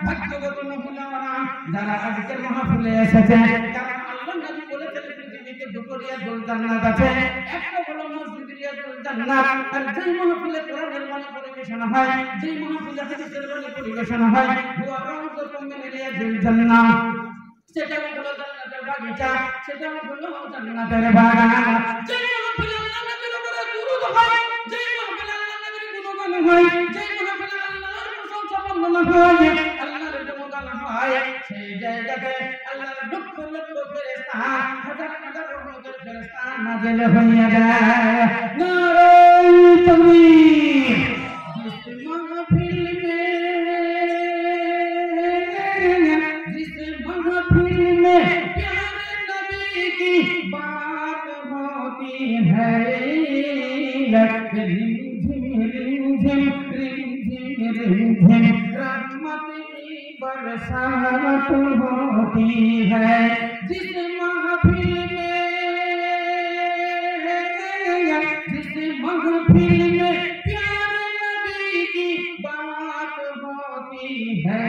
ভাগ্যবত মহিলারা যারা আজকের মাহফিলে এসেছে, কারণ আল্লাহ নবী বলেছেন পৃথিবীতে দুটো রিয়াজুল জান্নাত আছে, একটা হলো মসজিদ রিয়াজুল জান্নাত, আর যেই মাহফিলে কোরআনের বাণী পরিবেশন হয়, যেই মাহফিলে হাদিসের বাণী পরিবেশন হয়, হুয়া রাউযাতুম মিন রিয়াজিল জান্নাহ, সেটা হলো জান্নাতের বাগিচা, সেটা হলো জান্নাতের বাগান। যেই মাহফিলে আল্লাহ নবীর উপরে দুরূদ হয়, যেই মাহফিলে আল্লাহ নবীর গুণগান হয়, যেই মাহফিলে আল্লাহর প্রশংসা বর্ণনা হয়, আল্লাহর গুণগান হয়, সেই জায়গাতে আল্লাহর লক্ষ লক্ষ ফেরেশতা, হাজার হাজার রহমতের ফেরেশতা নাযিল হইয়া যায়। নারায়ে তাকবীর। जिस महफिल में प्यारे नबी की बात होती है, रिमझिम रिमझिम रिमझिम रिमझिम रहमत की बरसात होती है। जिस महफिल में प्यारे नबी की बात होती है,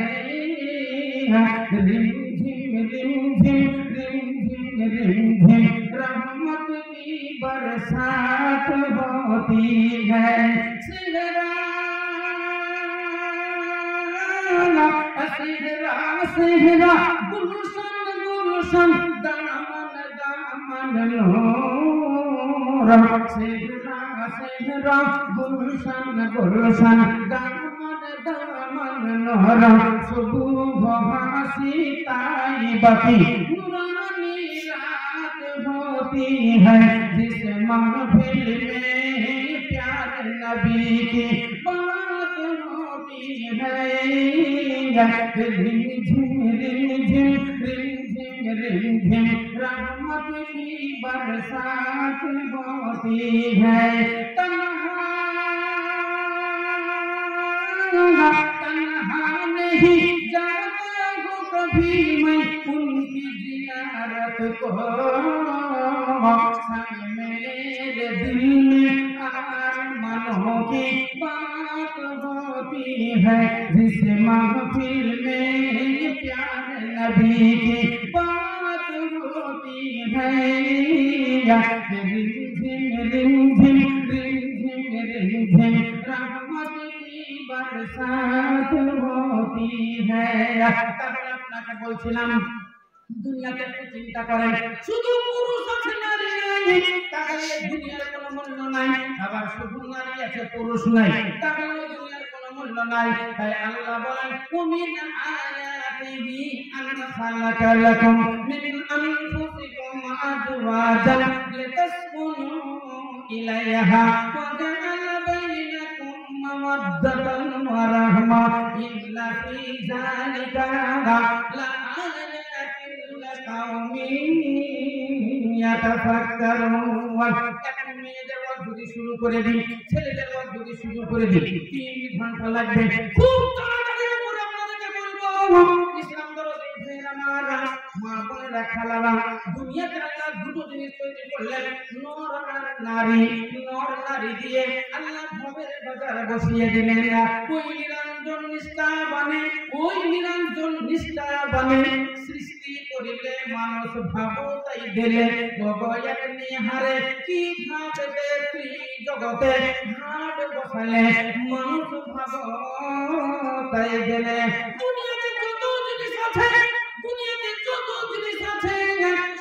रिमझिम रिमझिम रिमझिम रिमझिम रहमत की बरसात होती है। सिहरा सिहरा सिहरा गुलशन गुलशन दामन दामन नूर, सिहरा सिहरा गुलशन गुलशन दामन दामन नूर, सुबह हासी ताइबा की नूरानी रात होती है। जिस महफिल में प्यारे नबी की बात होती है, रिमझिम रिमझिम रिमझिम रिमझिम रहमत की बरसात होती है। तन्हा नहीं जाता हूँ कभी मैं उनकी जियारत को, मेरे दिल में अरमानों की बात होती है। जिस महफिल में प्यारे नबी की बात होती है, रिमझिम रिमझिम रिमझिम रिमझिम रहमत की बरसात होती है। তাহলে আপনাকে বলছিলাম দুনিয়াতে একটু চিন্তা করেন, শুধু পুরুষ আছে নারী নাই, তাহলে দুনিয়ার কোনো মূল্য নাই। আবার শুধু নারী আছে পুরুষ নাই, তাহলে দুনিয়ার কোনো মূল্য নাই। তাই আল্লাহ বলেন, কুমিন আয়াতিহি আন খালাকা লাকুম মিন আনফুসিকুম আজওয়াজান লিতাসকুনু ইলাইহা ওয়া জাআলা বাইনাকুম মাওয়াদ্দাতান ওয়া রাহমা ইন্না ফি যালিকা লাআয়াতিন লিকাওমিন ইয়াতাফাক্কারুন। এখন মেয়েদের ওয়াজ যদি শুরু করে দিই, ছেলেদের ওয়াজ যদি শুরু করে দিই, 3 ঘন্টা লাগবে। খুব তাড়াতাড়ি করে আপনাদেরকে বলবো, ইসলাম দরদি ভাইরা মারা, মা বোনেরা, খালারা, দুনিয়াতে আল্লাহ দুটো জিনিস তৈরি করলেন, নর আর নারী। নর নারী দিয়ে আল্লাহ ভবের বাজার বসিয়ে দিলেন। ওই নিরঞ্জন নিষ্ঠা বানে, ওই নিরঞ্জন নিষ্ঠা বানে সৃষ্টি করিলে মানুষ ভাবো তাই দিলে, গগয়াত নিহারে কি ভাবতে জগতে হাট বসালে মানুষ ভাবো তাই দিলে। দুনিয়াতে যত জিনিস আছে, দুনিয়াতে যত জিনিস আছে,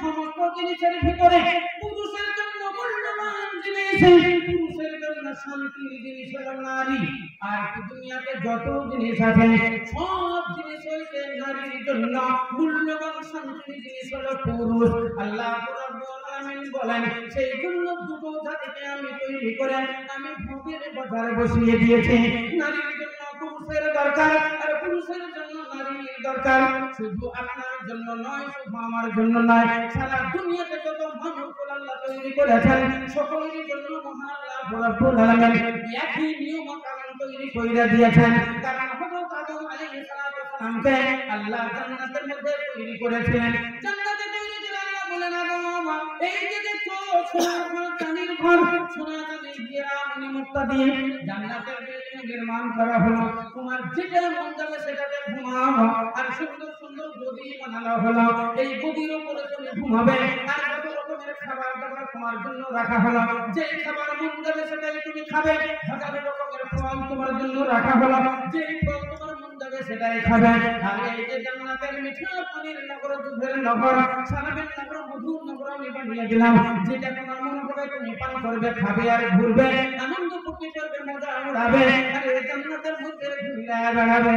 সমস্ত জিনিসের ভিতরে পুরুষের জন্য মূল্যবান জিনিস, পুরুষের জন্য শান্তির জিনিস হলো নারী। আর দুনিয়াতে যত জিনিস আছে, সব জিনিস হইতে নারীর জন্য মূল্যবান শান্তির জিনিস হলো পুরুষ। আল্লাহ রাব্বুল আলামিন বলেন, সেই জন্য দুটো জাতিকে আমি তৈরি করে আমি ভোগের বাজারে বসিয়ে দিয়েছি। নারীর জন্য পুরুষের দরকার, আর পুরুষের জন্য নারীর দরকার। শুধু আপনার জন্য নয়, শুধু আমার জন্য নয়, সারা দুনিয়াতে যত মানুষ আল্লাহ তৈরি করেছেন, সকলের জন্য মহান আল্লাহ রাব্বুল আলামিন একই নিয়ম কানুন তৈরি করে দিয়েছেন। কারণ হযরত আদম আলাইহিস সালামকে আল্লাহ জান্নাতের মধ্যে তৈরি করেছিলেন। জান্নাতে তৈরি করে আল্লাহ বলেন, আদম এই যে দেখো সোনার ঘর, চাঁদির ঘর, সোনা চাঁদি দিয়ে মণি মুক্তা দিয়ে জান্নাতের বিল্ডিং নির্মাণ করা হলো। তোমার যেটা মন যাবে সেটাতে ঘুমাও, ঘুমাও আর সুন্দর সুন্দর গদি বানানো হলো এই গদির উপরে তুমি ঘুমাবে আর কত রকমের খাবার দাবার তোমার জন্য রাখা হলো যে খাবার মন যাবে সেটাই তুমি খাবে হাজার রকমের ফল তোমার জন্য রাখা হলো যে ফল তোমার মন যাবে সেটাই খাবে আর এই যে জান্নাতের মিঠা পানির নগর দুধের নগর সারাবের নগর মধুর নগর আমি বানিয়ে দিলাম যেটা তোমার মন হবে তুমি পান করবে খাবে আর ঘুরবে আনন্দ ফুর্তি করবে মজা উড়াবে আর এই জান্নাতের মধ্যে ঘুরে বেড়াবে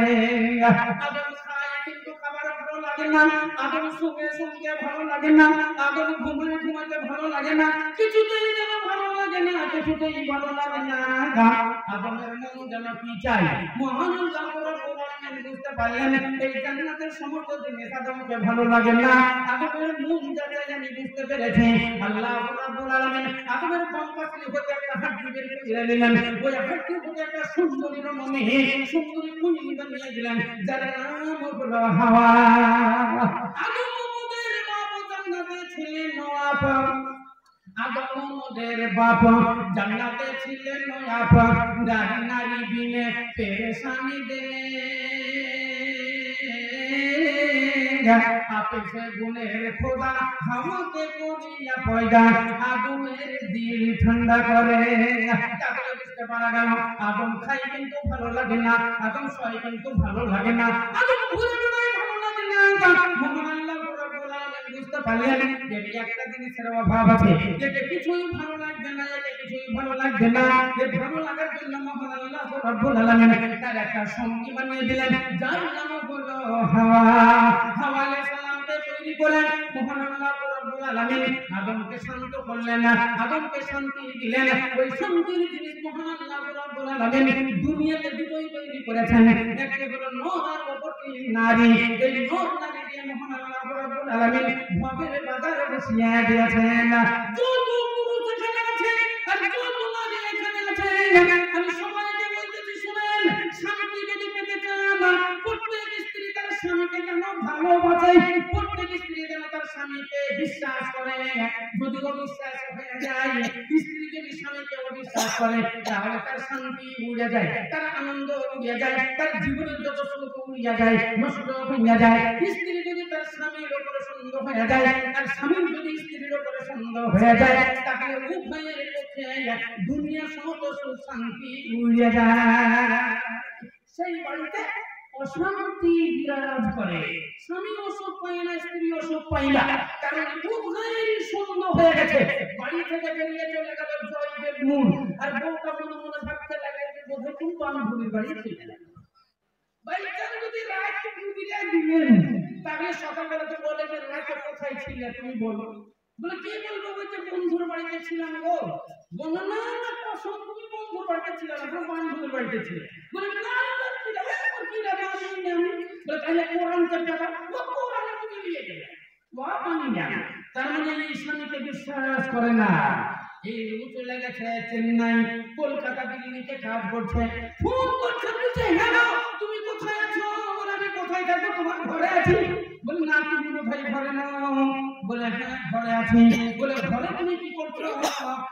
আদম খায় কিন্তু খাবার ভালো লাগে না আদম শুয়ে শুয়ে ভালো লাগে না আদম ঘুমিয়ে ঘুমাতে ভালো লাগে না কিছুতেই যেন ভালো লাগে না কিছুতেই ভালো লাগে না আদমের মন যেন কি চাই মহান আল্লাহ রাব্বুল আলামিন বুঝতে পারলেন এই জান্নাতের সমস্ত জিনিস আদমকে ভালো লাগে না আদমের মন যাতে আমি বুঝতে পেরেছি আল্লাহ রাব্বুল আলামিন আদমের কঙ্কালে হতে একটা হাড্ডি বের করে দিলেন ওই হাড্ডি হতে একটা সুন্দরী রমণী সুন্দরী কুইন বানিয়ে দিলেন যার নাম হলো হাওয়া আদমের বাপ জান্নাতে ছিলেন নওয়াব আদমের বাপ জান্নাতে ছিলেন নওয়াব নারী বিনে পেরেশানি দে আপে গুনের খোদা হাওয়াকে করিয়া পয়দা আদমের দিল ঠান্ডা করে তাহলে বুঝতে পারা গেল আদম খাই কিন্তু ভালো লাগে না আদম সয় কিন্তু ভালো লাগে না আদম ঘুরে বেড়াই ভালো লাগে না মহান আল্লাহ রাব্বুল আলামিন বুঝতে পারলেন যে একটা জিনিসের অভাব আছে যেটা কিছুই ভালো লাগবে না এটা কিছুই ভালো লাগবে না যে ভালো লাগার জন্য মহান আল্লাহ রাব্বুল আলামিন তার একটা সঙ্গী বানিয়ে দিলেন যার নাম হলো হাওয়া হাওয়া আলাইহিস সালামকে তৈরি করেন মহান আল্লাহ রাব্বুল আলামিন আদমকে শান্ত করলেন আদমকে শান্তি দিলেন ওই শান্তির জিনিস মহান আল্লাহ রাব্বুল আলামিন দুনিয়াতে দুটোই তৈরি করেছেন একটা হলো নূর আর অপরটি নারী এই নূর নারী দিয়ে মহান আল্লাহ রাব্বুল আলামিন ভবের বাজারে বসিয়ে দিয়েছেন যত পুরুষ এখানে আছে আর যত নারী এখানে আছে আমি সবাইকে বলতেছি শুনেন শান্তি যদি পেতে চান প্রত্যেক স্ত্রী তার স্বামীকে যেন ভালোবাসে প্রত্যেক স্ত্রী যেন তার স্বামীকে বিশ্বাস করে যদি অবিশ্বাস হয়ে যায় স্ত্রী যদি স্বামীকে অবিশ্বাস করে তাহলে তার শান্তি উড়ে যায় তার আনন্দ উড়ে যায় তার জীবনের যত সুখ উড়ে যায় নষ্ট হয়ে যায় স্ত্রী যদি তার স্বামীর উপরে সন্দেহ হয়ে যায় আর স্বামীর যদি স্ত্রীর উপরে সন্দেহ হয়ে যায় তাহলে উভয়ের পক্ষে দুনিয়া সমস্ত সুখ শান্তি উড়ে যায় সেই বাড়িতে অশান্তি বিরাজ করে স্বামী অসুখ পায় না স্ত্রী অসুখ পায় না কারণ উভয়ের সন্দেহ হয়ে গেছে বাড়ি থেকে বেরিয়ে চলে গেল জয়দেব মূল আর বউটা মনে মনে ভাবতে লাগে যে বোধহয় কিন্তু আমি ভূমির বাড়ি চলে গেলাম বাইচান যদি রাত বিদায় দিলেন তাহলে সকালবেলা তো বলে যে রাতে কোথায় ছিলে তুমি বলো বলে কি বলবো বলতে বন্ধুর বাড়িতে ছিলাম গো বলো না না কসম তুমি বন্ধুর বাড়িতে ছিলে না বান্ধবীর বাড়িতে ছিলে বলে না না কি লাগে কি লাগে আমি বলে তাহলে কোরআন কাটা ও কোরআন তুমি নিয়ে গেলে ওয়া পানি না তার মানে ইসলামকে বিশ্বাস করে না এই চলে গেছে চেন্নাই কলকাতা দিল্লিতে কাজ করছে ফোন করছে বলছে হ্যালো তুমি কোথায় আছো বলে আমি কোথায় থাকবো তোমার ঘরে আছি বলে না তুমি কোথায় ঘরে না বলে হ্যাঁ ঘরে আছি বলে ঘরে তুমি কি করছো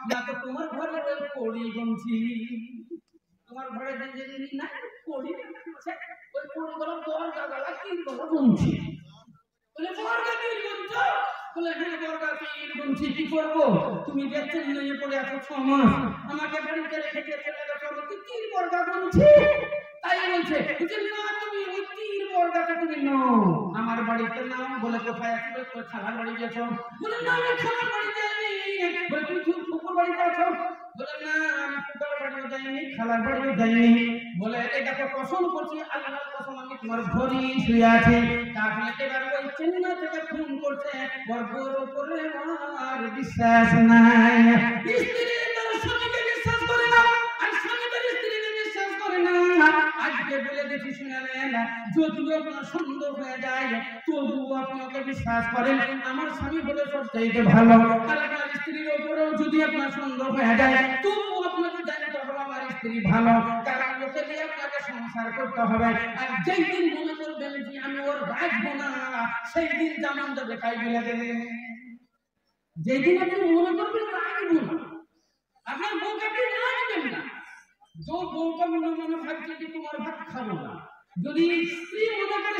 না তো তোমার ঘরে ওই কড়ি গুনছি তোমার ঘরে যে জিনিস না কড়ি আছে ওই কড়িগুলো বর্গা গলা কি করে গুনছি বলে বর্গা কি গুনছো বলে হ্যাঁ বর্গা কি গুনছি কি করবো তুমি যে চেন্নাইয়ে পড়ে আছো 6 মাস আমাকে বাড়িতে রেখে দিয়ে চলে গেছো আমি কি বর্গা গুনছি তাই বলছে যে না তুমি ওই তীর বর্গাটা তুমি নাও আমার বাড়িতে নাও বলে কোথায় আছো তো খালার বাড়ি গেছো বলে না আমি খালার বাড়ি যাইনি বলে তুমি ফুফুর বাড়িতে আছো বলে না আমি ফুফুর বাড়িতে যাইনি খালার বাড়িতে যাইনি বলে এই দেখো কসম করছি আল্লাহর কসম আমি তোমার ঘরে শুয়ে আছি তাহলে এবার ওই চেন্নাই থেকে ফোন করছে বর্বর উপরে আর বিশ্বাস নাই স্ত্রী তার স্বামীকে বিশ্বাস করে না আর স্বামী তার স্ত্রীকে বিশ্বাস করে না আজকে বলে দেখি শুনেন যদিও আপনার সন্দেহ হয়ে যায় তবুও আপনাকে বিশ্বাস করেন আমার স্বামী বলে সবচাইতে ভালো আর আপনার স্ত্রীর উপরেও যদি আপনার সন্দেহ হয়ে যায় তবুও আপনাকে জানতে হবে আমার স্ত্রী ভালো কারণ লোকে দিয়ে আপনাকে সংসার করতে হবে আর যেই দিন মনে করবেন যে আমি ওর রাখবো না সেই দিন যেমন যাবে তাই বলে দেবেন যেই দিন আপনি মনে করবেন রাখবো না আপনার বউকে আপনি রাখবেন না जो বউটা মনে মনে ভাবছে যে তোমার ভাত খাবো না যদি স্ত্রী মনে করে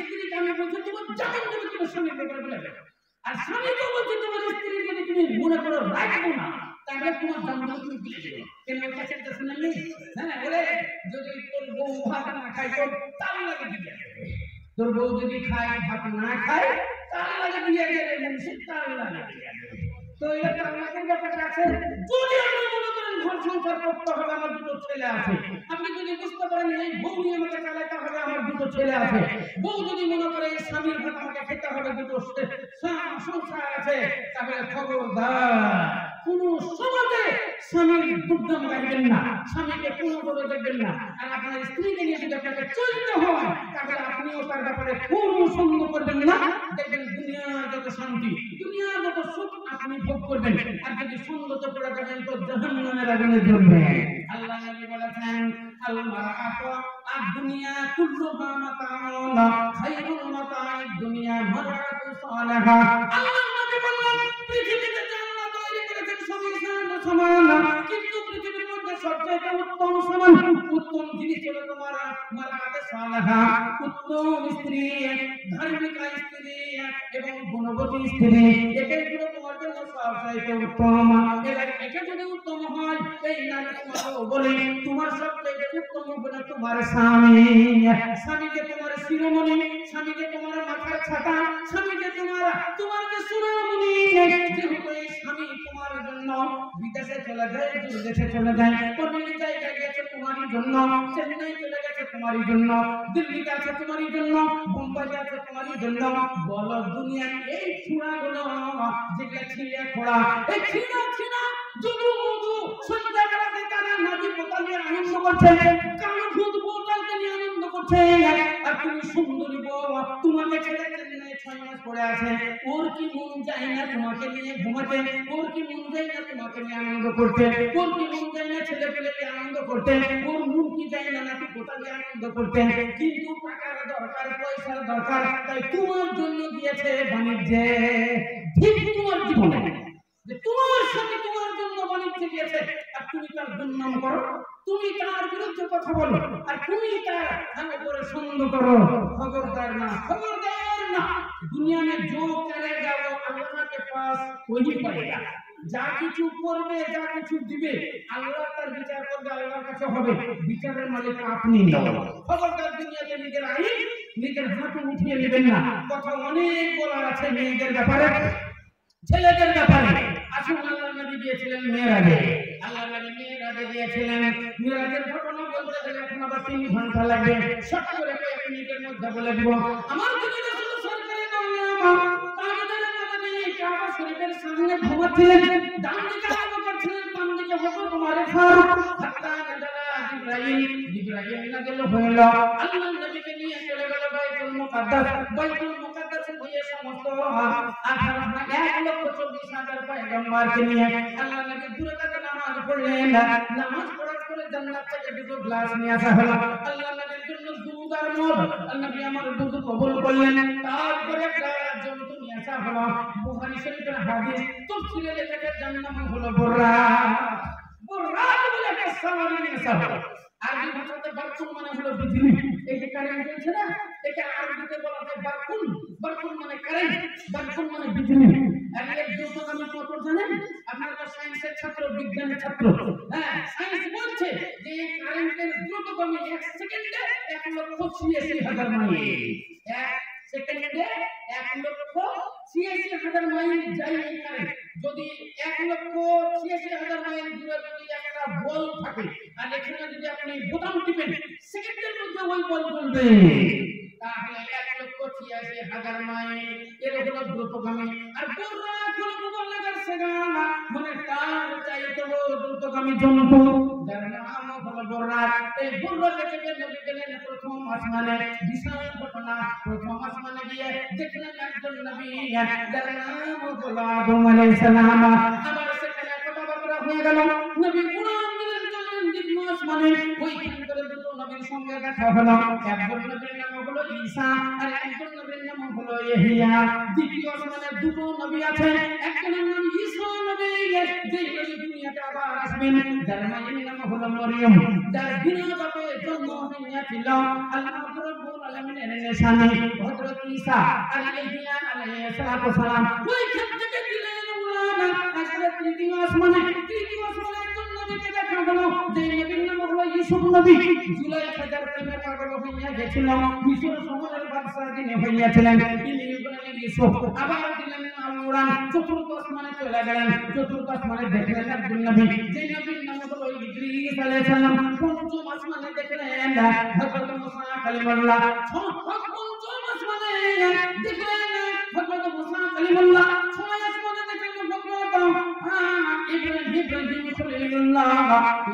স্ত্রীকে আমি বলছি তোমার যখন তুমি তোমার স্বামীর ব্যাপারে বলে দেবে, আর স্বামীকে বলছি তোমার স্ত্রী যদি তুমি মনে করো রাখবো না তাহলে তোমার দাম তুমি দিয়ে দেবে। কেন কাছে শুনলেন? হ্যাঁ, বলে যদি তোর বউ ভাত না খায় তোর তার লাগে দিয়ে দেবে, তোর বউ যদি খায় ভাত না খায় তার লাগে দিয়ে দেবে, মানুষের তার লাগে দিয়ে দেবে। তো এটা আমাদের ব্যাপারটা আছে। যদি আপনি মনে করেন ঘর সংসার করতে হবে, আমার দুটো ছেলে আছে, আপনি যদি বুঝতে পারেন এই বউ নিয়ে আমাকে চালাতে হবে, আমার দুটো ছেলে আছে, বউ যদি মনে করে এই স্বামীর ভাত আমাকে খেতে হবে, দুটো সংসার আছে, তাহলে খবরদার কোন সমাজে স্বামীর দুর্দাম গাইবেন না, স্বামীকে কোনো করে দেখবেন না। আর আপনার স্ত্রীকে নিয়ে যদি আপনাকে চলতে হয় তাহলে আপনিও তার ব্যাপারে কোনো সন্দেহ করবেন না। দেখবেন দুনিয়ার যত শান্তি, দুনিয়ার যত সুখ আপনি ভোগ করবেন, আর যদি সন্দেহ করে যাবেন তো জাহান্নামের আগুনে জ্বলবেন। আল্লাহ নবী বলেছেন আল মারাআতু আদ-দুনিয়া কুল্লুহা মাতাউন খায়রুল মাতাঈদ দুনিয়া মারআতু সালিহা। আল্লাহ নবী বললেন পৃথিবীতে জান্নাত তৈরি করেছেন সবই সমান, কিন্তু পৃথিবীর মধ্যে সবচেয়ে উত্তম সমান উত্তম জিনিস হলো তোমার মারআতু সালিহা, উত্তম স্ত্রী, ধার্মিক স্ত্রী এবং গুণবতী স্ত্রী। এটাই হলো তোমার জন্য সবচেয়ে উত্তম। এটা যদি উত্তম হয় এই নারী তোমাকে বলি তোমার সবচেয়ে উত্তম হলো তোমার স্বামী। স্বামীকে তোমার শিরোমণি, স্বামীকে তোমার মাথার ছাতা, স্বামীকে তোমার যে শিরোমণি। যেহেতু এই স্বামী তোমার জন্য বিদেশে চলে যায়, বিদেশে চলে যায়, অনেক জায়গায় গেছে তোমারই জন্য, চেন্নাই চলে গেছে তোমারই জন্য, দিল্লিতে আছে তোমারই জন্য, বোম্বাই আছে তোমারই জন্য। বলো দুনিয়ার এই ছুড়াগুলো যেগুলো ছিঁড়ে খোড়া, এই ছিঁড়া যদু মধু সন্ধ্যাবেলাতে তারা নদী পোতা নিয়ে আনন্দ করছে, কালো ভূত বোতালকে নিয়ে আনন্দ করছে, আর তুমি সুন্দরী বউ তোমাকে ছেড়ে চেন্নাই 6 মাস পড়ে আছে, ওর কি মন যায় না তোমাকে নিয়ে ঘুমাতে, ওর কি মন যায় না তোমাকে নিয়ে আনন্দ করতে, ওর কি মন যায় না ছেলে পেলেকে আনন্দ করতে, ওর মন কি যায় না নাকি পোতা নিয়ে আনন্দ করতে। কিন্তু টাকার দরকার, পয়সার দরকার, তাই তোমার জন্য দিয়েছে বাণিজ্যে। ঠিক তোমার জীবনে যে তোমার সাথে তোমার জন্য বাণিজ্যে গিয়েছে, আর তুমি তার দুর্নাম করো, তুমি তার বিরুদ্ধে কথা বলো, আর তুমি তার উপরে সন্দেহ করো। খবরদার না, খবরদার না। দুনিয়া में जो करेगा वो अल्लाह के पास वही पाएगा। যা কিছু করবে, যা কিছু দিবে, আল্লাহ তার বিচার করবে, আল্লাহর কাছে হবে। বিচারের মালিক আপনি নন। খবরদার দুনিয়াতে নিজের আইন নিজের হাতে উঠিয়ে নেবেন না। কথা অনেক বলার আছে মেয়েদের ব্যাপারে, ছেলেদের ব্যাপারে। আসুন আল্লাহর নবী দিয়েছিলেন মেরাজে, আল্লাহর নবী মেরাজে দিয়েছিলেন। মেরাজের ঘটনা বলতে গেলে এখন আবার 3 ঘন্টা লাগবে, শর্ট করে 1 মিনিটের মধ্যে বলে দিব। আমার নবী রাসূল সরকারে কাওনাম তাজদার মাদানী কাবা শরীফের সামনে ঘুমাচ্ছিলেন, ডান দিকে আবু বকর ছিলেন, বাম দিকে হযরত ওমর ফারুক। হাত্তা নাজালা জিবরাইল নাযিল হলো, আল্লাহর নবীকে নিয়ে চলে গেল বাইতুল মুকাদ্দাস। বাইতুল মুকাদ্দাসে গিয়ে সমস্ত 1,40,000 পয়গম্বরকে নিয়ে আল্লাহর নবী দূরে থেকে নামাজ পড়লেন। নামাজ পড়ার পরে জান্নাত থেকে দুটো গ্লাস নিয়ে আসা হলো, আল্লাহর নবীর জন্য দুধ আর মদ। আল্লাহর নবী আমার দুধ কবুল করলেন। তারপরে একটা জন্তু নিয়ে আসা হলো, বুখারী শরীফের হাদিস, তাফসীরে লেখা জান্নাত হলো বুররাক। বুররাক বলে একটা সাওয়ারি নিয়ে আসা হলো। আরবি ভাষাতে বারকুন মানে হলো বিজলি। এই যে কারেন্ট চলছে না, এটা আরবিতে বলা হয় বারকুন। বারকুন মানে কারেন্ট, বারকুন মানে বিজলি। আর এর দ্রুতগামী কত জানেন? আপনারা তো সায়েন্সের ছাত্র, বিজ্ঞানের ছাত্র। হ্যাঁ, সায়েন্স বলছে যে কারেন্টের দ্রুতগামী 1 সেকেন্ডে 1,86,000 মাইল। 1 সেকেন্ডে 1,86,000 মাইল যায় এই কারেন্ট। যদি 1,86,000 মাইল দূরে যদি একটা বল থাকে, আর এখানে যদি আপনি বোতাম টিপেন, সেকেন্ডের মধ্যে ওই বল জ্বলবে, তাহলে 1,86,000 মাইল এর হলো দ্রুতগামী। আর বুররাক হলো মুবাল্লাগার সেগানা, মানে তার চাইতে দ্রুতগামী জন্তু, যার নাম হলো বুররাক। এই বুররাকে থেকে নবী গেলেন প্রথম আসমানে। বিশাল ঘটনা, প্রথম আসমানে গিয়ে দেখলেন একজন নবী, যার নাম হলো আদম আলাইহিস সালাম। আবার সেখানে কথাবার্তা হয়ে গেল, নবী কুরআন দিলেন, চলেন দ্বিতীয় আসমানে ওইখান করে দুটো নবীর সঙ্গে দেখা হলো। একজন নবীর নাম হলো ঈসা আর একজন নবীর নাম হলো ইহইয়া। দ্বিতীয় আসমানে দুটো নবী আছে, একজনের নাম ঈসা নবী, যে নবী দুনিয়াতে আবার আসবেন, যার মায়ের নাম হলো মরিয়ম, যার বিনা বাপে জন্ম হয়েছিল। আল্লাহ রাব্বুল আলামিনের নিশানি হযরত ঈসা আর ইহইয়া আলাইহিস সালাম ওইখান থেকে দিলেন উলানা। আসলে তৃতীয় আসমানে একজন নবীকে দেখা হলো, যে নবীর নাম হলো ইউসুফ নবী। জুলাইখা যার প্রেমে পাগল হইয়া গেছিল, মিশর শহরের বাদশা যিনি হইয়াছিলেন, তিনি ইব্রাহিম ইউসুফ। আবার দিলেন উড়ান, চতুর্থ আসমানে চলে গেলেন। চতুর্থ আসমানে দেখলেন একজন নবী, যে নবীর নাম হলো ইদ্রিস আলাইহিস সালাম। পঞ্চম আসমানে দেখলেন হযরত মুসা কালিমুল্লাহ। পঞ্চম আসমানে দেখলেন হযরত মুসা কালিমুল্লাহ। ছয় আসমানে দেখলেন হযরত ইব্রাহিম খলিলুল্লাহ।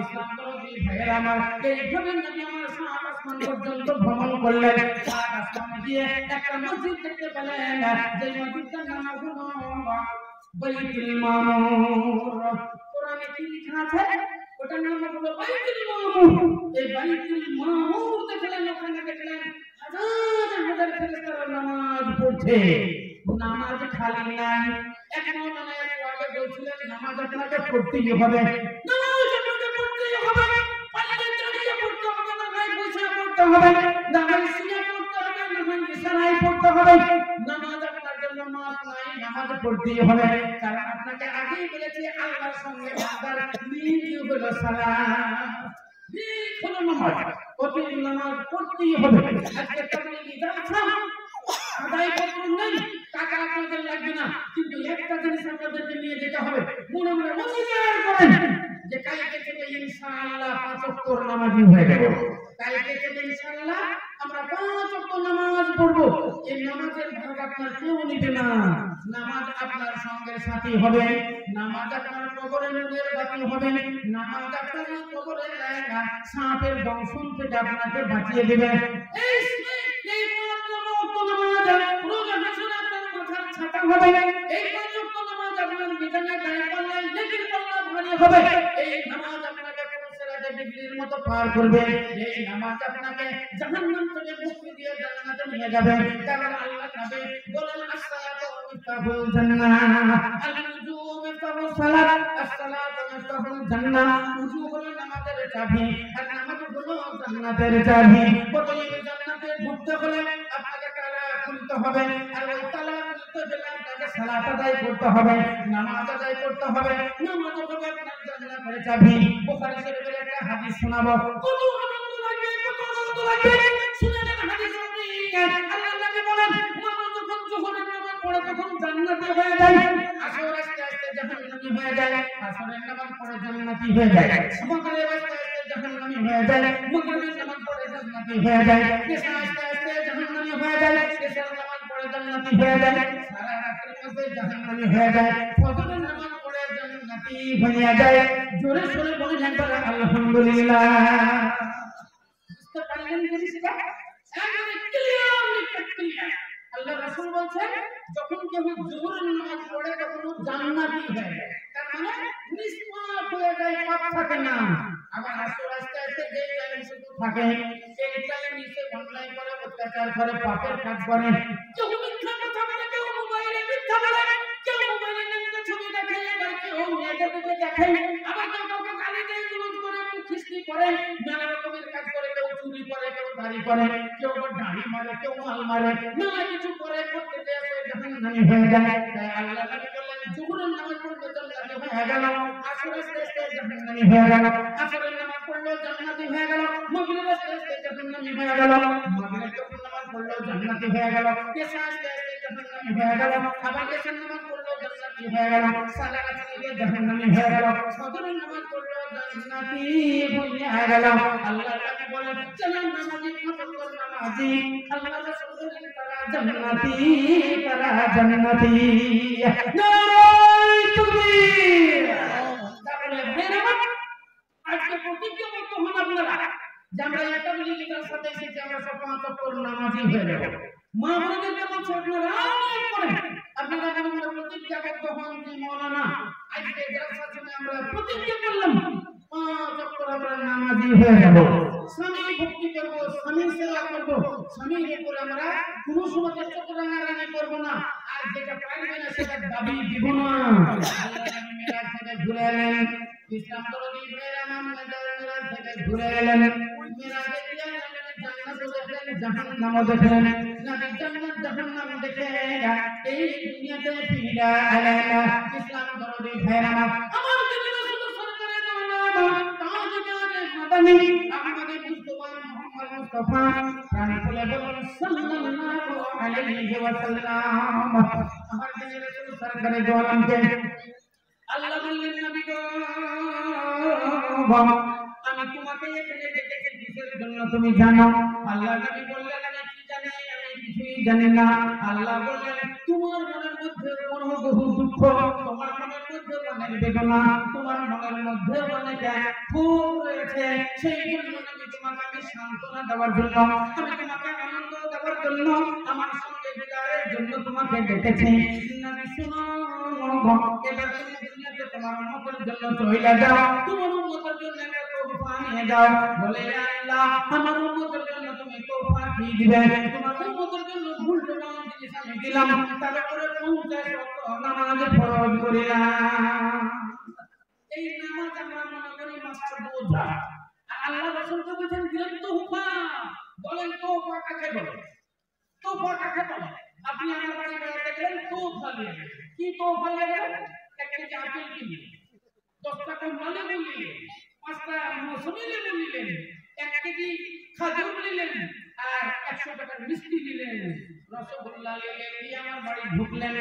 ইসলাম দরদি ভাইয়ের আমার, এইভাবে নবী আমার সাত আসমান পর্যন্ত ভ্রমণ করলেন। সাত আসমানে গিয়ে একটা মসজিদ দেখতে পেলেন, যে মসজিদটার নাম হলো বাইতুল মামুর। কোরআনে কি লেখা আছে? ওটার নাম হলো বাইতুল মামুর। এই বাইতুল মামুর দেখলেন, ওখানে দেখলেন হাজার হাজার ফেরেশতারা নামাজ পড়ছে। নামাজ খালি নাই। এখন মানে আগে বলছিলেন নামাজ আপনাকে পড়তেই হবে, নামাজ আপনাকে পড়তেই হবে। পারলে দাঁড়িয়ে পড়তে হবে, না হয় বসে পড়তে হবে, না হয় শুয়ে পড়তে হবে, না হয় বিছানায় পড়তে হবে। নামাজ আপনার জন্য মাফ নাই, নামাজ পড়তেই হবে। কারণ আপনাকে আগেই বলেছি আল্লাহর সঙ্গে বান্দার মিল হলো সালাত, মিল হলো নামাজ। প্রতিদিন নামাজ পড়তেই হবে। আজকে তাবলীগী যাচ্ছেন, আদায় করতে নেই, টাকা আপনাদের লাগবে না, কিন্তু একটা জিনিস আপনাদেরকে নিয়ে যেতে হবে। মনে মনে অঙ্গীকার করেন যে কালকে থেকে ইনশাআল্লাহ 5 ওয়াক্ত নামাজি হয়ে যাব। কালকে থেকে ইনশাআল্লাহ আমরা 5 ওয়াক্ত নামাজ পড়ব। এই নামাজের ভাগ আপনার কেউ নিবে না। নামাজ আপনার সঙ্গের সাথী হবে, নামাজ আপনার কবরে নূরের বাতি হবে, নামাজ আপনার কবরে সাপের দংশন থেকে আপনাকে বাঁচিয়ে দেবে। এই পার করবে, এই নামাজ আপনাকে জাহান্নাম থেকে মুক্তি দিয়ে জান্নাতে নিয়ে যাবে। কারণ আল্লাহ নবী বলেন আসসালাতু মিফতাহুল জান্নাহ, আল-উযু মিফতাহুস সালাত, আসসালাতু মিফতাহুল জান্নাহ। উযু হলো নামাজের চাবি, আর নামাজ হলো জান্নাতের চাবি। প্রতিদিন জান্নাতে ঢুকতে হলে আপনাকে তালা খুলতে হবে, আর ওই তালা খুলতে হলে আপনাকে সালাত আদায় করতে হবে, নামাজ আদায় করতে হবে। নামাজ হলো আপনার জান্নাতের চাবি। বুখারী শরীফের একটা হাদিস শোনাবো, কত আনন্দ লাগে, কত আনন্দ লাগে। শুনে নেন হাদিস আপনি। আল্লাহ নবী বলেন, মানুষ যখন যোহরের নামাজ পড়ে তখন জান্নাতি হয়ে যায়, আসর আস্তে আস্তে জাহান্নামী হয়ে যায়। আসরের নামাজ পড়ে জান্নাতি হয়ে যায়। মাগরিব আস্তে আস্তে জাহান্নামী হয়ে যায়, মাগরিবের নামাজ পড়ে জান্নাতি হয়ে যায়। এশা আস্তে আস্তে জাহান্নামী হয়ে যায়, এশার নামাজ পড়ে জান্নাতি হয়ে যায়। সারা রাতের মধ্যে জাহান্নামী হয়ে যায়, ফজরের নামাজ পড়ে জান্নাতি হয়ে যায়। জোরে জোরে বলে একবার আলহামদুলিল্লাহ। বুঝতে পারলেন জিনিসটা? একবারে ক্লিয়ার। আল্লাহ রাসূল বলছেন, যখন কেউ যোহরের নামাজ পড়ে তখন ও জান্নাতি হয়ে যায়। তার মানে নিষ্পাপ হয়ে যায়, পাপ থাকে না। আবার আসর আস্তে আস্তে যে টাইম শুধু থাকে, সেই টাইম সে অন্যায় করে, অত্যাচার করে, পাপের কাজ করে। কেউ মিথ্যা কথা বলে, কেউ মোবাইলে মিথ্যা বলে, কেউ মোবাইলে নোংরা ছবি দেখে, আবার কেউ মেয়েদের দিকে দেখে, আবার কেউ কাউকে গালি দেয়, জুলুম করে, খিস্তি করে, নানা রকমের কাজ করে। কেউ চুরি করে, কেউ দাড়ি করে, কেউ দাড়ি মারে, কেউ মাল মারে, নানা কিছু করে, করতে যায় জাহান্নামী হয়ে যায়। তাই আল্লাহ নবী বললেন, যোহরের নামাজ পড়লে জান্নাতি হয়ে গেল, আসর আস্তে আস্তে জাহান্নামী হয়ে গেল, আসরের নামাজ পড়লে জান্নাতি হয়ে গেল, মাগরিব আস্তে আস্তে জাহান্নামী হয়ে গেল, মাগরিব যখন নামাজ পড়লে জান্নাতি হয়ে গেল, এশা আস্তে আস্তে জাহান্নামী হয়ে গেল, আবার এশার নামাজ পড়লে জান্নাতি হয়ে গেল, সারা রাত থেকে জাহান্নামী হয়ে গেল, ফজরের নামাজ পড়লে জান্নাতি হয়ে গেল। আল্লাহ নবী বলেন, চলেন নামাজি ফজর নামাজি, আল্লাহ রাসূল বলেন তারা জান্নাতি, তারা জান্নাতি। নারায়ে তাকবীর। তাহলে মেরামত আজকে প্রতিজ্ঞা করতে হন আপনারা যে আমরা একটা মিলিটার সাথে এসেছি, আমরা সব 5 ওয়াক্ত নামাজি হয়ে যাব। মা বোনদেরকে বলছি আপনারা আমল করেন। আপনারা আমরা প্রতিজ্ঞা করতে হন যে মাওলানা আজকে জালসা শুনে আমরা প্রতিজ্ঞা করলাম 5 ওয়াক্ত আমরা নামাজি হয়ে যাব, স্বামী ভক্তি করব, স্বামীর সেবা করব, স্বামীর উপর আমরা কোনো সময় চোখ রাঙারাঙি করব না, আর যেটা পারবে না সেটা দাবি দিব না। আল্লাহ নবী মেরাজ থেকে ঘুরে এলেন, ইসলাম ধর্মী ভাইরা মেরাজ থেকে ঘুরে এলেন, মেরাজে গিয়ে জান্নাত দেখলেন, জাহান্নাম দেখলেন, নবী জান্নাত জাহান্নাম দেখে এই দুনিয়াতে ফিরে এলেন। ইসলাম ধর্মী ভাইরা আমার নবী রাসূল সরকারে দৌলত তাজদারে মাদানী আহমদে মুস্তাফা মুহাম্মদ মুস্তাফা প্রাণ খুলে বলুন সাল্লাল্লাহু আলাইহি ওয়াসাল্লাম। আমার নবী রাসূল সরকারে দৌলতকে আল্লাহ বললেন, নবী গো আমি তোমাকে এখানে ডেকেছি কিসের জন্য তুমি জানো? আল্লাহ নবী বললেন, আমি কি জানি? আমি কিছুই জানি না। আল্লাহ বললেন, তোমার মনের মধ্যে বহু দুঃখ, তোমার মনের মধ্যে অনেক বেদনা, তোমার মনের মধ্যে অনেক ক্ষোভ রয়েছে, সেই জন্য আমি তোমাকে সান্ত্বনা দেওয়ার জন্য, আমি তোমাকে আনন্দ দেওয়ার জন্য, আমার সঙ্গে বিদায়ের জন্য তোমাকে ডেকেছি। নবী শুনো, এবার তুমি দুনিয়াতে তোমার উম্মতের জন্য চলে যাও, তোমার উম্মতের জন্য তোফা নিয়ে যাও। বলে আল্লাহ, আমার উম্মতের জন্য তুমি তোফা কি দিবে? তোমার উম্মতের জন্য মূল্যবান জিনিস আমি দিলাম, তার উপরে 50 ওয়াক্ত নামাজ ফরজ করিলাম। এই নামাজ আমরা মনে করি মাস্টার বোঝা, আল্লাহ রাসূল বলেছেন দিলেন তোফা। বলেন তোফা কাকে বলে? তোফা কাকে বলে? আপনি আমার বাড়ি বেড়াতে গেলেন, তোফা নিয়ে গেলেন। কি তোফা নিয়ে গেলেন? একটা আপেল কিনলেন, 10 টাকা মালে নিলেন, 5টা মৌসুমী লেবু নিলেন, 1 কেজি খাজুর নিলেন, আর 100 টাকার মিষ্টি নিলেন, রসগোল্লা নিলেন, নিয়ে আমার বাড়ি ঢুকলেন।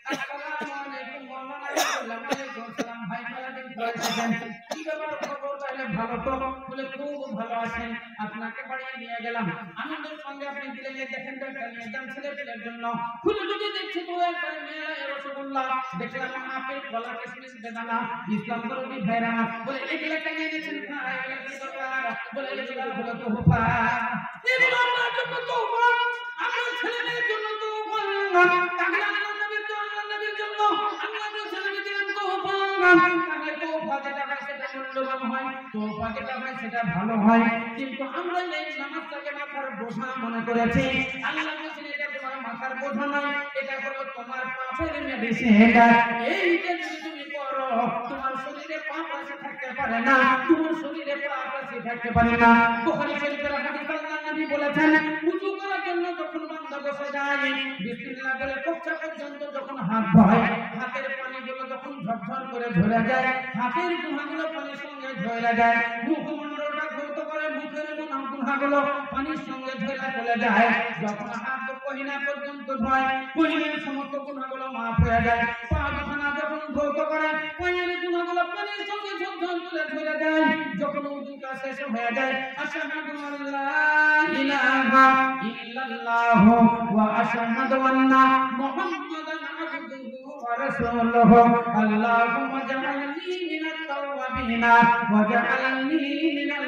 আসসালামু আলাইকুম ওয়া রাহমাতুল্লাহি ওয়া বারাকাতুহু। ভাই সারাদিন পড়াচ্ছেন, কি ব্যাপার, খবর? তাহলে ভালো তো? বলে খুব ভালো আছেন, আপনাকে বাড়ি নিয়ে গেলাম, আনন্দের সঙ্গে আপনি দিলেন, দেখেন তো একটা নিয়ে যান ছেলেপেলের জন্য। খুলে যদি দেখছি তো একবারে মেলা রসগোল্লা, দেখলাম আপেল, কলা, কিশমিশ, বেদানা। ইসলাম ধর্মী ভাইরা বলে এগুলা কেন এনেছেন ভাই? বলে এগুলা হলো তোফা, এগুলো আপনার জন্য তোফা, আপনার ছেলেদের জন্য তোফা। তাহলে আল্লাহ নবীর জন্য, নবীর জন্য আল্লাহ ছেলেদের দিলেন তোফা। তাহলে তোফা যেটা হয় সেটা মূল্যবান হয়, তোফা যেটা হয় সেটা ভালো হয়। কিন্তু আমরা এই নামাজটাকে মাথার বোঝা মনে করেছি। আল্লাহ বলেছেন এটা তোমার মাথার বোঝা নয়, এটা হলো তোমার পাপের মেডিসিন। এই যে তুমি করো, তোমার শরীরে পাপ আছে থাকতে পারে না, তোমার শরীরে পাপ আছে থাকতে পারে না। বুখারী শরীফের হাদিস আল্লাহ নবী বলেছেন, ওযু করার জন্য যখন বান্দা বসে যায়, বিসমিল্লাহ বলে কচ্ছা পর্যন্ত যখন হাত ধোয়, হাতের পানিগুলো যখন ঝরঝর করে ঝরে যায়, হাতের গুনাহগুলো পানির সঙ্গে ঝরে যায়, মুখমণ্ডলটা ধৌত করে, মুখের গুনাহগুলো পানির সঙ্গে ঝরে চলে যায়। যখন হাত পহিনা পর্যন্ত ধোয়, পহিনের সমস্ত গুনাহগুলো মাফ হয়ে যায়। পা দুখানা যখন ধৌত করে, পায়ের গুনাহগুলো পানির সঙ্গে ঝরঝর করে ঝরে যায়। যখন ওযুটা শেষ হয়ে যায়, আশহাদু আল্লা ইলাহা ইল্লাল্লাহু ওয়া আশহাদু আন্না মুহাম্মাদান আবদুহু ওয়া রাসূলুহু। আল্লাহুম্মা জাআলনি মিনাত তাওয়াবিনা ওয়া জাআলনি মিনাল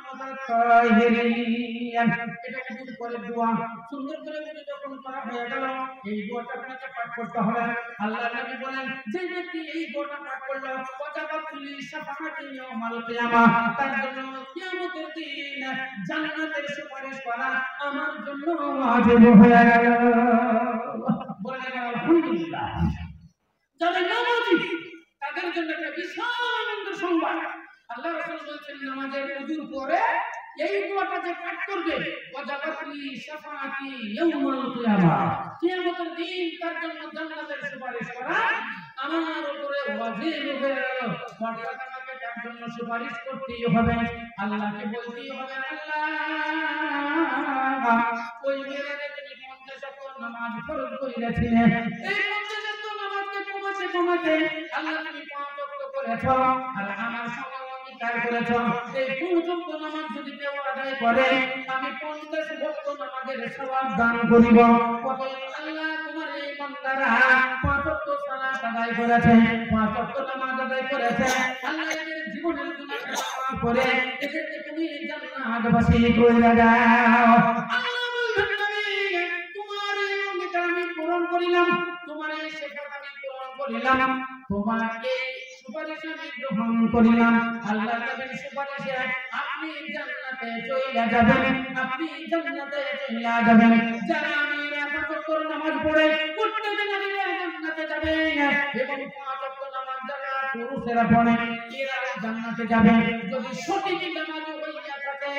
মুতাতাহিরিন। এটা ওযু করে দোয়া, সুন্দর করে ওযু যখন করা হয়ে গেল, এই দোয়াটা আপনাকে পাঠ করতে হবে। আল্লাহ নবী বলেন, যে ব্যক্তি এই দোয়াটা পাঠ করলো, ওয়াজাবাত লি শাফাআতি ইয়াউমাল কিয়ামাহ, তার জন্য কিয়ামতের দিন জান্নাতের সুপারিশ করা আমার জন্য ওয়াজিব হয়ে গেল। বলেন আলহামদুলিল্লাহ। যারা নামাজি তাদের জন্য একটা বিশাল আনন্দের সংবাদ। আল্লাহ রাসূল বলেছেন, নামাজের ওযুর পরে এই দোয়াটা যে পাঠ করবে, ওয়াজাবাত লি শাফাআতি ইয়াউমাল কিয়ামাহ, কিয়ামতের দিন তার জন্য জান্নাতের সুপারিশ করা আমার উপরে ওয়াজিব হয়ে গেল। অর্থাৎ আমাকে তার জন্য সুপারিশ করতেই হবে, আল্লাহকে বলতেই হবে, আল্লাহ ওই মেয়েদের তুমি 50 ওয়াক্ত নামাজ ফরজ করেছিলেন, এই 50 ওয়াক্ত নামাজকে কমাতে আল্লাহ তুমি 5 ওয়াক্ত করেছো, আর আমার সঙ্গে অঙ্গীকার করেছো এই 5 ওয়াক্ত নামাজ যদি কেউ আদায় করে, আমি 50 ওয়াক্ত নামাজের সওয়াব দান করিব। কত আল্লাহ তোমার এই বান্দারা 5 ওয়াক্ত সালাত আদায় করেছে, 5 ওয়াক্ত নামাজ আদায় করেছে, আল্লাহ এদের জীবনের গুনাহ মাফ করে এদেরকে তুমি জান্নাতবাসী করে দাও। আল্লাহ বলেন, তোমার এই অঙ্গীকার আমি পূরণ করিলাম, তোমার এই শেখাত আমি পূরণ করিলাম, তোমার এই সুপারিশ আমি গ্রহণ করিলাম। আল্লাহ নবীর সুপারিশে আপনি জান্নাতে চলে যাবেন, আপনি জান্নাতে চলে যাবেন। যারা আমি পাঁচ ওয়াক্ত নামাজ পড়ে প্রত্যেক নারীরা জান্নাতে যাবে এবং পাঁচ ওয়াক্ত নামাজ যারা পুরুষেরা পড়ে এরা জান্নাতে যাবে যদি সঠিক নামাজ হইয়া থাকে,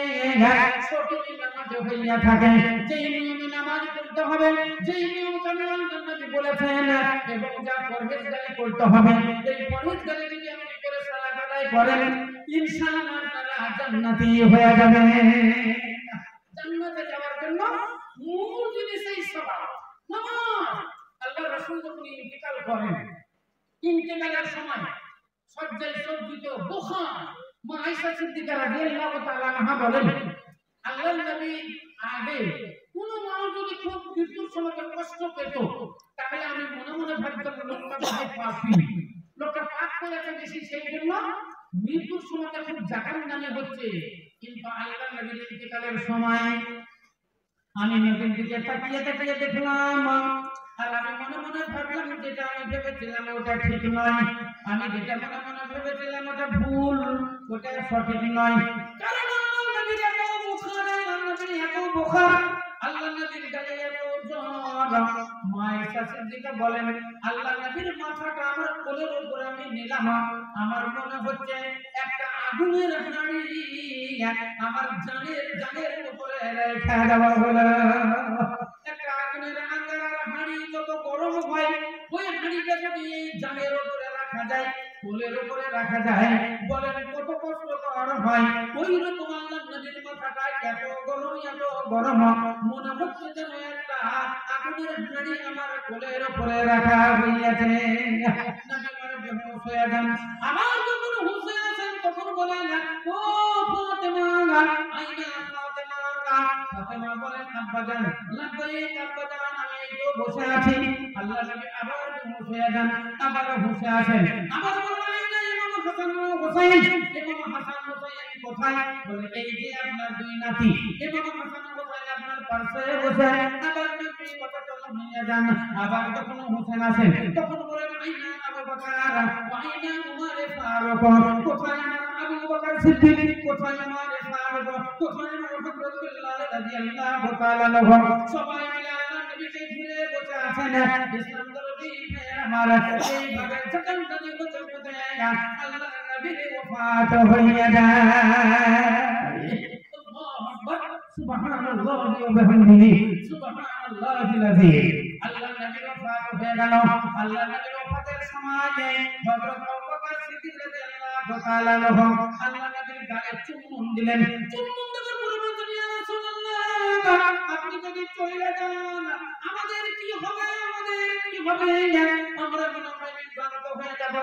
সঠিক নামাজ হইয়া থাকে। যেই নিয়মে নামাজ পড়তে হবে, যেই নিয়ম কানুন আল্লাহ নবী বলেছেন এবং যা পরহেজগারি করতে হবে, এই পরহেজগারি যদি আপনি করে সালাত আদায় করেন ইনশাআল্লাহ আপনারা জান্নাতি হয়ে যাবেন। জান্নাতে যাওয়ার জন্য মূল জিনিস এই সালাত নামাজ। আল্লাহ রাসূল যখন ইন্তেকাল করেন, ইন্তেকালের সময় সজ্জায় সজ্জিত বুখার মা আয়েশা সিদ্দিকা রাদিয়াল্লাহু তাআলা আনহা বলেন, আল্লাহর নবী আগে কোন মানুষ যদি খুব মৃত্যুর সময় কষ্ট পেত তাহলে আমি মনে মনে ভাবতাম লোকটা ভাই পাপী, লোকটা পাপ করেছে বেশি, সেই জন্য মৃত্যুর সময় খুব জাহান্নামে হচ্ছে। কিন্তু আল্লাহর নবীর ইন্তেকালের সময় আমি নবীর দিকে তাকিয়ে তাকিয়ে দেখলাম আর আমি মনে মনে ভাবলাম যেটা আমি ভেবেছিলাম ওটা ঠিক নয়, আমি যেটা মনে মনে ভেবেছিলাম ওটা ভুল, ওটা সঠিক নয়। কারণ আল্লাহর নবীর এত বুখার, আল্লাহর নবীর এত বুখার, আল্লাহর নবীর গায়ে এত জ্বর। মা আয়েশা সিদ্দিকা বলেন, আল্লাহর নবীর মাথাটা আমার কোলের উপরে আমি নিলাম, আমার মনে হচ্ছে একটা আগুনের হাঁড়ি আমার জানের উপরে রেখে দেওয়া হলো। একটা আগুনের হাঁড়ি যত গরম হয় ওই হাঁড়িটা যদি এই জানের উপরে রাখা যায়, কোলের উপরে রাখা যায়, বলেন কত কষ্টকর হয়। ওই রকম আল্লাহর নবীর মাথাটা এত গরম মনে হচ্ছে যেন একটা আগুনের হাঁড়ি আমার কোলের উপরে রাখা হইয়াছে। নবী আমার বেহুশ হয়ে যান। আমার যখন হুঁশ হয়ে আসেন তখন বলেন, ও ফাতেমা, আইনা ফাতেমা। ফাতেমা বলেন, আব্বাজান। লাব্বাইক আব্বাজান, আমি এই তো বসে আছি। আল্লাহর নবী আবার বেহুশ হয়ে যান, আবার হুঁশে আসেন। আবার বলেন, আইনা ইমাম হাসান ও হুসাইন। ইমাম হাসান হুসাইন কোথায়? বলে এই যে আপনার দুই নাতি ইমাম হাসান ও হুসাইন আপনার পাশে বসে। আবার নবী কথা চলা নিয়ে যান। আবার যখন হুসেন আসেন তখন বলেন, আইনা আবু বকর, আইনা উমর ফারুক। কোথায় আমার আবু বকর সিদ্দিক, কোথায় আমার ফারুক, কোথায় আমার রাসূলুল্লাহ রাদিয়াল্লাহু তাআলা আনহু। সবাই মিলে আল্লাহর নবীকে ঘিরে বসে আছেন। ইসলাম দরদি আমার এইভাবে যখন নবী বসে দেয় আল্লাহর নবীর ওফাত হয়ে যায়। আল্লাহু আকবার, সুবহানাল্লাহি ওয়া বিহামদিহি, সুবহানাল্লাহিল আযীম। আল্লাহর নবীর ওফাত হয়ে গেল। আল্লাহর নবীর ওফাতের সময় হযরত আবু বকর সিদ্দিক রাদিয়াল্লাহু তাআলা আনহু আল্লাহর নবীর গায়ে চুম্বন দিলেন। চুম্বন দেওয়ার পরে বললেন, ইয়া রাসূলুল্লাহ, আপনি যদি চলে যান আমাদের কি হবে, আমাদের কি হবে? আমরা মনে হয় বিভ্রান্ত হয়ে যাব।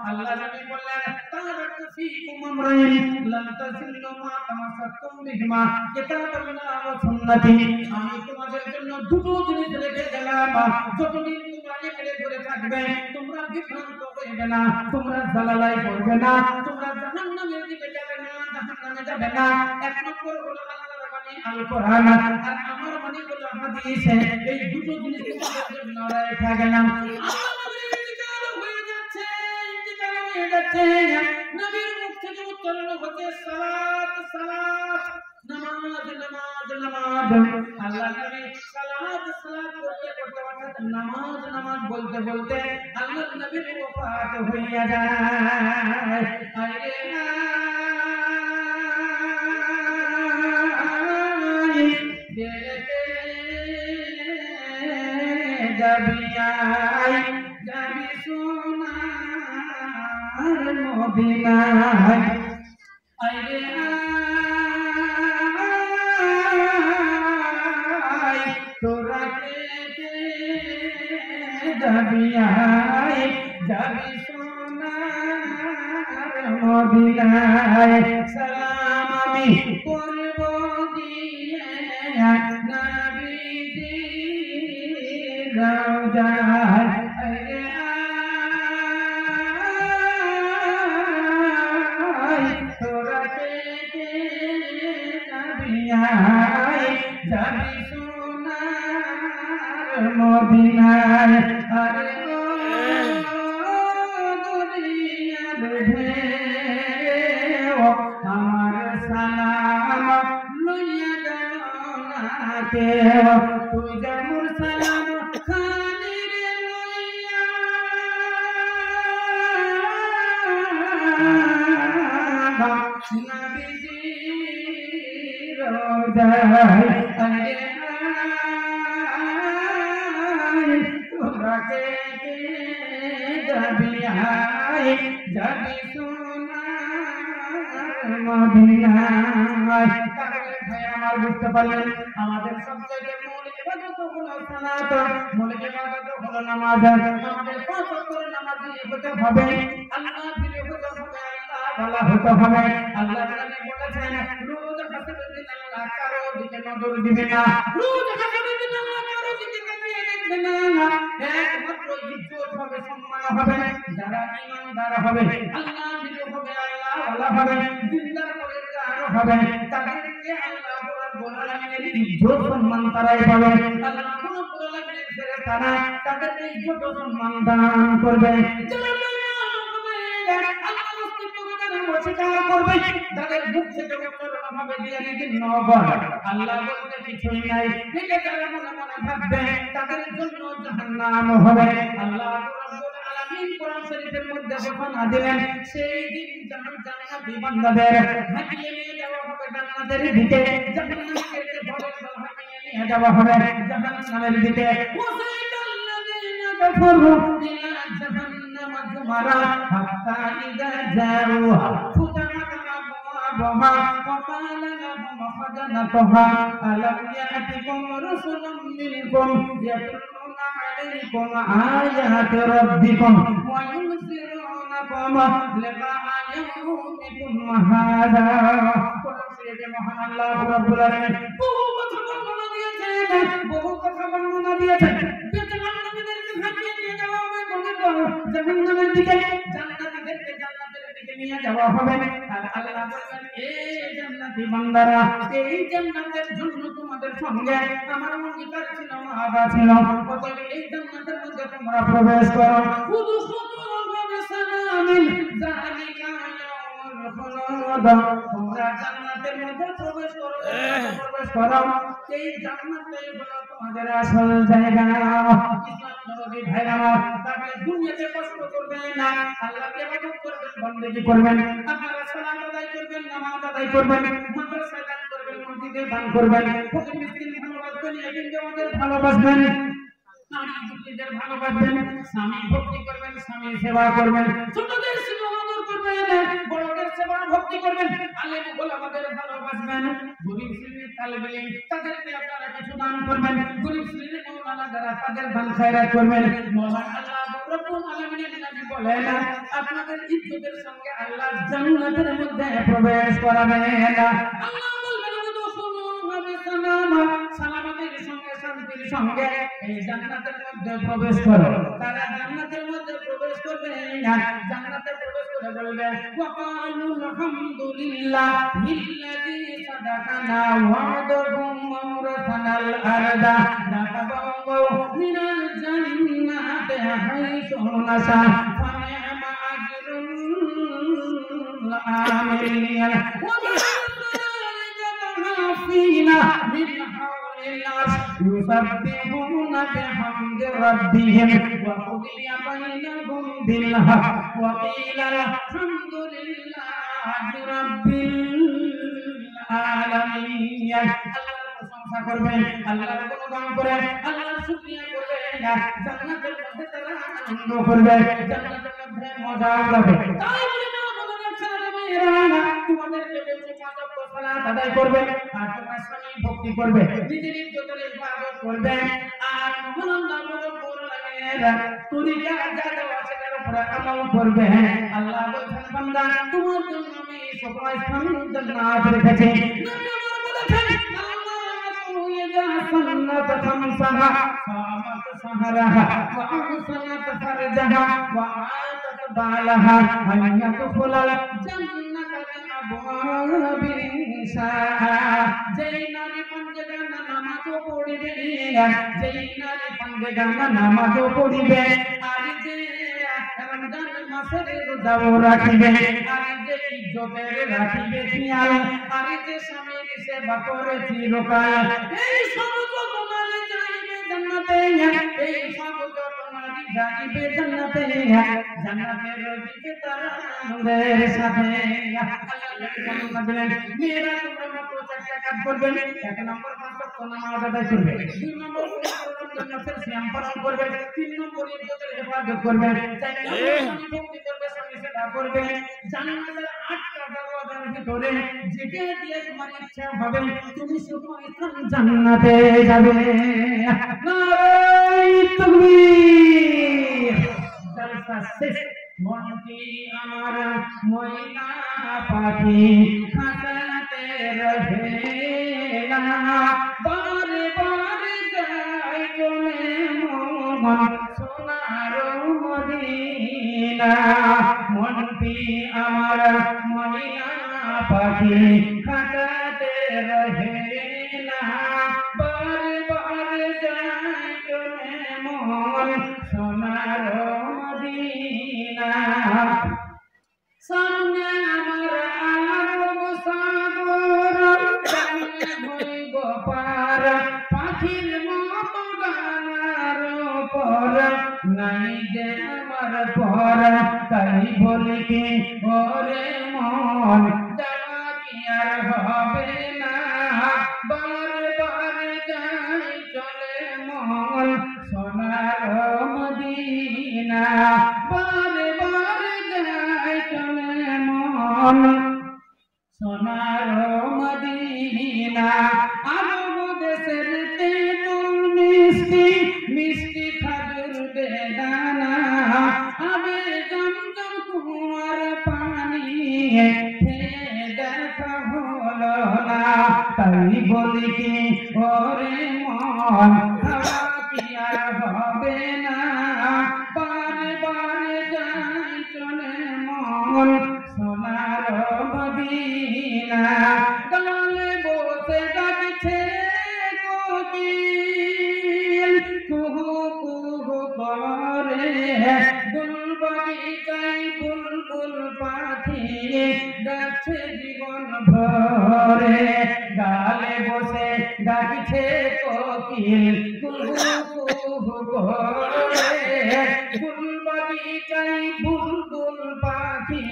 আল্লাহর নবী বললেন, তারাকতু ফীকুম আমরাইন লান তাসিল্লু মা তামাসসাকতুম বিহিমা কিতাবাল্লাহ ওয়া সুন্নতি। আমি তোমাদের জন্য দুটো জিনিস রেখে গেলাম, যতদিন তোমরা এগুলো করে থাকবে তোমরা বিভ্রান্ত হইবে না, তোমরা জালালায় পড়বে না, তোমরা জাহান্নামের দিকে যাবে না, জাহান্নামে যাবে না। এক নম্বর হলো আল্লাহর বাণী আল কোরআন, আর আমার বাণী হলো হাদিস। এই দুটো জিনিস তোমাদের জন্য রেখে গেলাম। ইন্তেকাল হয়ে যাচ্ছে, ইন্তেকাল হয়ে যাচ্ছে, নবীর মুখ থেকে উচ্চারণ হচ্ছে সালাত সালাত, নামাজ নামাজ নামাজ। আল্লাহর নবী সালাত সালাত করতে করতে অর্থাৎ নামাজ নামাজ বলতে বলতে আল্লাহর নবীর ওফাত হইয়া যায়। আরে যাবি সোনার মদিনায়, আরে তোরা যাবি যাবি সোনার মদিনায়। সালাম আমি করব দিয়ে নবীজির রওজায়, তোরা যাবি সোনার মদিনায়। আরে ও দুনিয়া কে তুই যেমন সালাম খানি রে লইয়া নবীজি রোজায় আরে তোরা কে যাবি আয় যাবি বুঝতে পারলেন আমাদের সবচেয়ে মূল ইবাদত হলো সালাত, মূল ইবাদত হলো নামাজ। আমাদের পাঁচ ওয়াক্তের নামাজি হতে হবে, আল্লাহ প্রিয় হতে হবে, আল্লাহ হতে হবে। আল্লাহ নবী বলেছেন রোজ হাসরের দিন আল্লাহ কারো দিকে নজর দিবে না, রোজ হাসরের দিন আল্লাহ কারো দিকে তাকিয়ে দেখবে না। একমাত্র ইজ্জত হবে, সম্মান হবে যারা ঈমানদার হবে, আল্লাহ প্রিয় হবে, আল্লাহ হবে, দিনদার হবে, তাদেরকে আল্লাহ রাব্বুল আলামিনের ইজ্জত সম্মান তারাই পাবে। আল্লাহ রাব্বুল আলামিনের ফেরেশতারা তাদেরকে ইজ্জত সম্মান দান করবে। তাদের মুখ থেকে ভাবে দিয়ে দিন নগর আল্লাহ বলতে কিছুই নাই, তারা মনে মনে ভাববে তাদের জন্য জাহান্নাম হবে। আল্লাহ রাব্বুল আলামিন কোরআন শরীফের মধ্যে ঘোষণা দিলেন সেই দিন জান্নাতি বান্দাদের হাঁটিয়ে নিয়ে যাওয়া হবে জান্নাতের দিকে, জান্নাতের ভবন হাঁটিয়ে নিয়ে যাওয়া হবে জাহান্নামের দিকে। ওয়াসাইতাল্লাযীনা কাফারু ইলা জাহান্নাম যুমারা হাত্তা ইযা জাউহা ফুতিহাত আবওয়াবুহা ওয়া ক্বালা লাহুম খাজানাতুহা আলাম ইয়াতিকুম রাসূলুম মিনকুম ইয়াতলুনা আলাইকুম আয়াতি রাব্বিকুম ওয়া ইউনযিরুনাকুম লিকাআ ইয়াউমিকুম হাযা। কোরআন শরীফে মহান আল্লাহ রাব্বুল আলামিন বহু কথা বর্ণনা দিয়েছেন, বহু কথা বর্ণনা দিয়েছেন। জাহান্নামীদেরকে হাঁটিয়ে নিয়ে যাওয়া হবে জাহান্নামের দিকে, জান্নাতীদেরকে জান্নাতের দিকে নিয়ে যাওয়া হবে। আর আল্লাহ বলেন এই জান্নাতি বান্দারা এই জান্নাতের জন্য তোমাদের সঙ্গে আমার অঙ্গীকার ছিল, ওয়াদা ছিল, অতএব এই জান্নাতের মধ্যে তোমরা প্রবেশ করো। উদখুলুহা বিসালামিন যালিকা ইয়াউমুল খুলুদ। তোমরা জান্নাতের মধ্যে প্রবেশ করো, প্রবেশ করো, এই জান্নাতই হলো তোমাদের আসল জায়গা। ইসলাম নবী ভাইরা তাহলে দুনিয়াতে কষ্ট করবেন না, আল্লাহকে ইবাদত করবেন, বندگی করবেন, আপনারা সালাত আদায় করবেন, নামাজ আদায় করবেন, মাদ্রাসায় দান করবেন, মসজিদে দান করবেন, ফকির মিসকিন ভালোবাসবেন, এতিমদের ভালোবাসবেন, নারী দুঃখীদের ভালোবাসবেন, স্বামী ভক্তি করবেন, স্বামী সেবা করবেন, ছোটদের সেবা করবেন, বড়দের সেবা ভক্তি করবেন, আলেম ওলামাদের ভালোবাসবেন, গরীব শ্রেণীর তালেবে ইলম তাদেরকে আপনারা কিছু দান করবেন, গরীব শ্রেণীর মাওলানা যারা তাদের দান খায়রাত করবেন। মহান আল্লাহ রাব্বুল আলামিনের নবী বলেন আপনাদের ইজ্জতের সঙ্গে আল্লাহ জান্নাতের মধ্যে প্রবেশ করাবেন। আল্লাহ বলবেন উদখুলুহা বিসালামা, সালামতের সঙ্গে শান্তির সঙ্গে এই জান্নাতের মধ্যে প্রবেশ করো। তারা জান্নাতের মধ্যে প্রবেশ করবে না, জান্নাতে প্রবেশ করে বলবে ওয়া ক্বালু আলহামদুলিল্লাহিল্লাযী সাদাকানা ওয়া'দাহু ওয়ারাসানাল আরদা নাতাবাওয়াউ মিনাল জান্নাতি হাইসু নাশা ফানি'মা আজরুল আমিলিন ওয়া ফিনা মিন হাওলিল আরশ ইউসাব্বিহুনা বিহামদি রাব্বিহিম ওয়া কুদিয়া বাইনাহুম বিল হক ওয়া কিলা আলহামদুলিল্লাহি রাব্বিল আলামিন। আল্লাহর প্রশংসা করবেন, আল্লাহর গুণগান করবেন, আল্লাহর শুকরিয়া করবেন, জান্নাতের মধ্যে তারা আনন্দ করবে, জান্নাতের মধ্যে মজা উড়াবে। তাই বলে না বলেন ছেলেমেয়েরা তোমাদেরকে বলছি পাঁচ ওয়াক্ত সালাত আদায় করবে, আর তোমার স্বামী ভক্তি করবে, নিজের ইজ্জতের ইবাদত করবে, আর মহান আল্লাহ রাব্বুল আলামিনের তরিকা যা দেওয়া আছে তার উপরে আমল করবে। আল্লাহ বলেন বান্দা তোমার জন্য আমি সকল স্থান জান্নাত রেখেছি। নবী আমার বলেছেন سنت خمسها صامت شهرها وأحسنت فرجها وآتت بالها أن يدخل الجنة بأبواب النساء। যেই নারী পঞ্চগানা নামাজও পড়িবে, যেই নারী পঞ্চগানা নামাজও পড়িবে, আর যে রমজান মাসের রোজাও রাখিবে, আর যে ইজ্জতের রাখিবে খেয়াল, আর যে স্বামীর সেবা করেছি রোকায়া এই সমস্ত তোমারে যাইবে জান্নাতে এই সমস্ত তোমারে যাইবে জান্নাতে জান্নাতের দিকে তারা আমাদের সাথে আল্লাহ বলেন মেয়েরা তোমরা মাত্র চারটা কাজ করবে এক নম্বর পাঁচ ওয়াক্ত নামাজ আদায় করবে দুই নম্বর জান্নাতের সিয়াম পালন করবে তিন নম্বর ইবাদতের হেফাজত করবে চার নম্বর স্বামী করবে স্বামী সেবা করবে জান্নাতের 8টা দরওয়াজার ভিতরে যেটা দিয়ে তোমার ইচ্ছা হবে তুমি শুধু জান্নাতে যাবে নারে তাকবীর জলসা শেষ মনটি আমার ময়না পাখি খাটাতে রহে না বারে বারে যাই চলে মন সোনার মদিনা মনটি আমার ময়না পাখি খাটাতে রহে না বারে বারে যাই চলে মন সোনার মদিনা সামনে আমার আরব সাগর সামনে হইব পার পাখির মতো ডানার পর নাই যে আমার পর তাই বলি কি ওরে মন যাওয়া কি আর হবে না বার বার যাই চলে মন সোনার মদিনা বারে বারে যাই চলে মন সোনার মদিনা আরব দেশের তেঁতুল মিষ্টি মিষ্টি খাজুর বেদানা আবে জমজম কুয়ার পানি দেখা হলো না তাই বলি কি ওরে মন খাওয়া কি আর হবে না বারে বারে যাই চলে মন সোনার মদিনা গালে বসে ডাকছে কোকিল কুহু কুহু করে বুলবুলিটাই বুলবুল পাখি ডাকছে জীবন ভরে গালে বসে ডাকছে কোকিল কুহু কুহু করে বুলবুলিটাই বুলবুল পাখি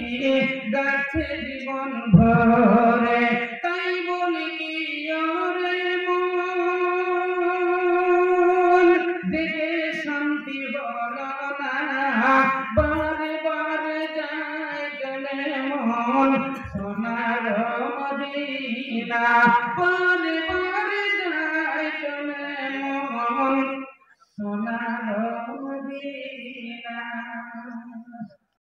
ডাকছে জীবন ভরে তাই বলি কি ওরে মন দেখে শান্তি হলো না বারে বারে যাই চলে মন সোনার মদিনা বারে বারে যাই চলে মন সোনার মদিনা